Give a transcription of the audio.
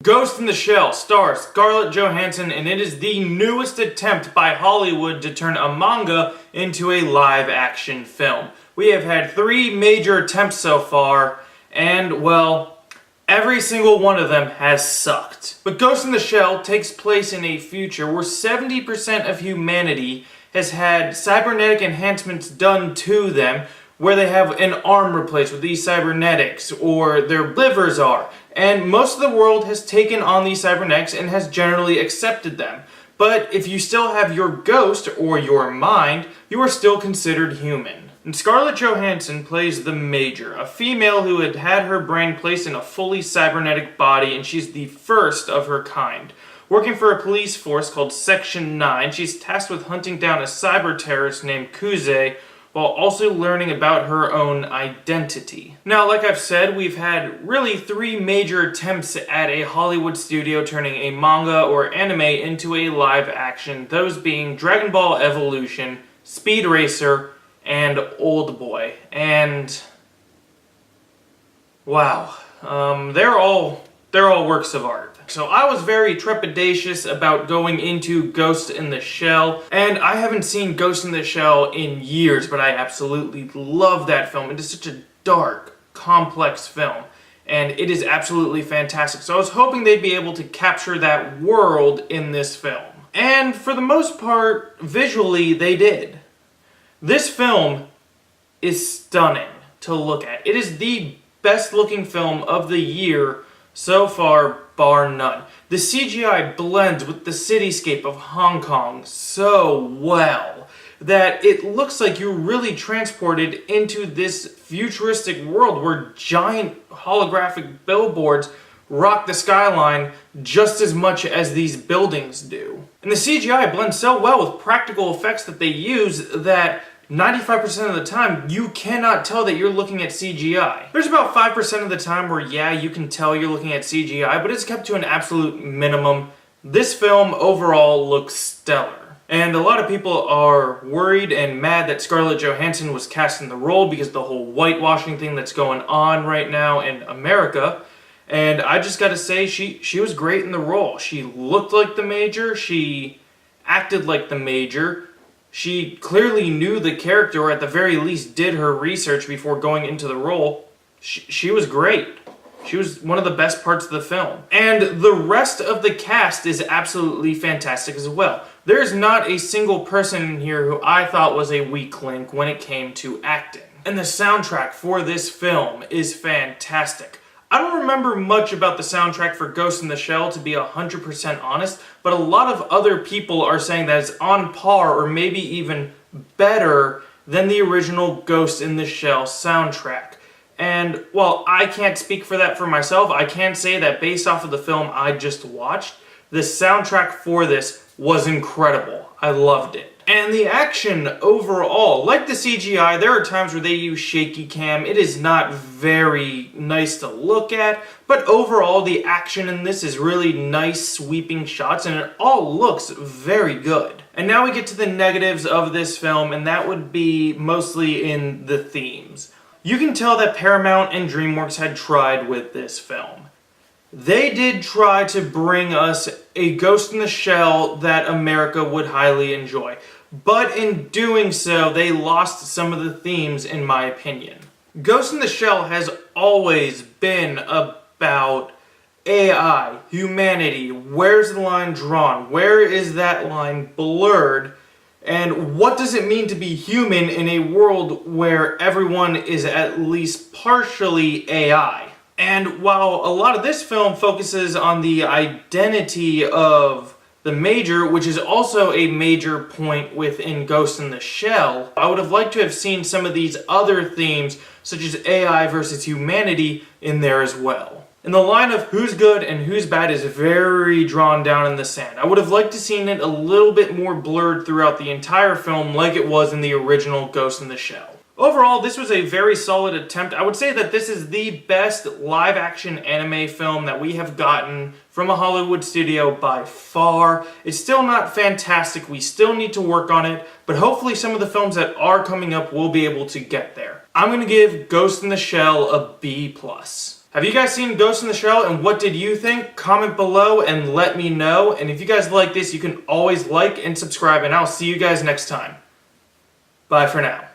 Ghost in the Shell stars Scarlett Johansson, and it is the newest attempt by Hollywood to turn a manga into a live-action film. We have had 3 major attempts so far, and, well, every single one of them has sucked. But Ghost in the Shell takes place in a future where 70% of humanity has had cybernetic enhancements done to them, where they have an arm replaced with these cybernetics, or their livers are. And most of the world has taken on these cybernetics and has generally accepted them. But if you still have your ghost or your mind, you are still considered human. And Scarlett Johansson plays the Major, a female who had had her brain placed in a fully cybernetic body, and she's the first of her kind. Working for a police force called Section 9, she's tasked with hunting down a cyber terrorist named Kuze, while also learning about her own identity. Now, like I've said, we've had really 3 major attempts at a Hollywood studio turning a manga or anime into a live action, those being Dragon Ball Evolution, Speed Racer, and Old Boy. And wow, they're all works of art. So I was very trepidatious about going into Ghost in the Shell, and I haven't seen Ghost in the Shell in years, but I absolutely love that film. It is such a dark, complex film, and it is absolutely fantastic. So I was hoping they'd be able to capture that world in this film. And for the most part, visually, they did. This film is stunning to look at. It is the best looking film of the year so far, bar none. The CGI blends with the cityscape of Hong Kong so well that it looks like you're really transported into this futuristic world where giant holographic billboards rock the skyline just as much as these buildings do. And the CGI blends so well with practical effects that they use that 95% of the time, you cannot tell that you're looking at CGI. There's about 5% of the time where, yeah, you can tell you're looking at CGI, but it's kept to an absolute minimum. This film overall looks stellar. And a lot of people are worried and mad that Scarlett Johansson was cast in the role because of the whole whitewashing thing that's going on right now in America. And I just gotta say, she was great in the role. She looked like the Major, she acted like the Major. She clearly knew the character, or at the very least did her research before going into the role. She was great. She was one of the best parts of the film. And the rest of the cast is absolutely fantastic as well. There's not a single person in here who I thought was a weak link when it came to acting. And the soundtrack for this film is fantastic. I don't remember much about the soundtrack for Ghost in the Shell, to be 100% honest, but a lot of other people are saying that it's on par or maybe even better than the original Ghost in the Shell soundtrack. And while I can't speak for that for myself, I can say that based off of the film I just watched, the soundtrack for this was incredible. I loved it. And the action overall, like the CGI, there are times where they use shaky cam. It is not very nice to look at, but overall the action in this is really nice sweeping shots, and it all looks very good. And now we get to the negatives of this film, and that would be mostly in the themes. You can tell that Paramount and DreamWorks had tried with this film. They did try to bring us a Ghost in the Shell that America would highly enjoy. But in doing so, they lost some of the themes, in my opinion. Ghost in the Shell has always been about AI, humanity. Where's the line drawn? Where is that line blurred? And what does it mean to be human in a world where everyone is at least partially AI? And while a lot of this film focuses on the identity of the Major, which is also a major point within Ghost in the Shell, I would have liked to have seen some of these other themes, such as AI versus humanity, in there as well. And the line of who's good and who's bad is very drawn down in the sand. I would have liked to seen it a little bit more blurred throughout the entire film like it was in the original Ghost in the Shell. Overall, this was a very solid attempt. I would say that this is the best live-action anime film that we have gotten from a Hollywood studio by far. It's still not fantastic. We still need to work on it, but hopefully some of the films that are coming up will be able to get there. I'm going to give Ghost in the Shell a B+. Have you guys seen Ghost in the Shell, and what did you think? Comment below and let me know. And if you guys like this, you can always like and subscribe, and I'll see you guys next time. Bye for now.